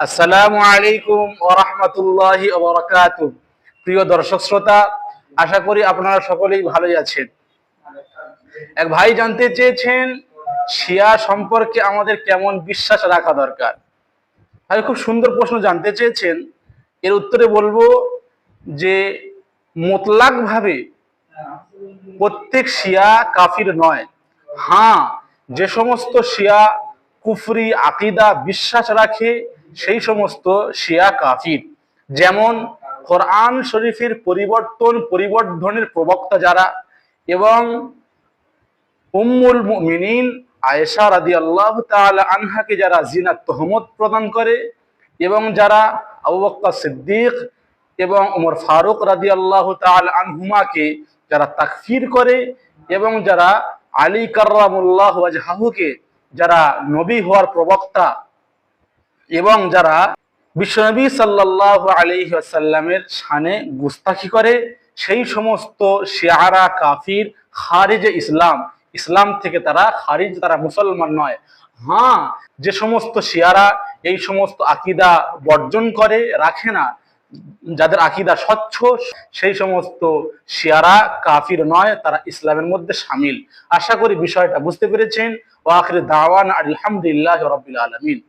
আসসালামু আলাইকুম ওয়া রাহমাতুল্লাহি ওয়া বারাকাতুহু। প্রিয় দর্শক শ্রোতা, আশা করি আপনারা সকলেই ভালোই আছেন। এক ভাই জানতে চেয়েছেন শিয়া সম্পর্কে আমাদের কেমন বিশ্বাস রাখা দরকার। ভাই খুব সুন্দর প্রশ্ন জানতে চেয়েছেন। এর উত্তরে বলবো যে মুতলাক ভাবে প্রত্যেক শিয়া কাফির নয়। হ্যাঁ, যে সমস্ত শিয়া কুফরি আকিদা বিশ্বাস রাখে সেই সমস্ত শিয়া কাফির। যেমন কোরআন শরীফের পরিবর্ধনের প্রবক্তা যারা এবং উম্মুল মুমিনিন আয়েশা রাদিয়াল্লাহু তাআলা আনহাকে যারা জিনার তহমত প্রদান করে এবং যারা আবু বকর সিদ্দিক এবং ওমর ফারুক রাদিয়াল্লাহু তাআলা আনহুমাকে যারা তাকফির করে এবং যারা আলী কাররামুল্লাহু ওয়াজহাহুকে যারা নবী হওয়ার প্রবক্তা এবং যারা বিশ্বনবী সাল্লাল্লাহু আলাইহি ওয়াসাল্লামের শানে গুস্তাখি করে সেই সমস্ত শিয়ারা কাফির, খারিজে ইসলাম। ইসলাম থেকে তারা খারিজ, তারা মুসলমান নয়। হ্যাঁ, যে সমস্ত শিয়ারা এই সমস্ত আকিদা বর্জন করে, রাখে না, যাদের আকিদা স্বচ্ছ, সেই সমস্ত শিয়ারা কাফির নয়, তারা ইসলামের মধ্যে শামিল। আশা করি বিষয়টা বুঝতে পেরেছেন। ওয়া আখির দাওয়ানা আলহামদুলিল্লাহি রাব্বিল আলামিন।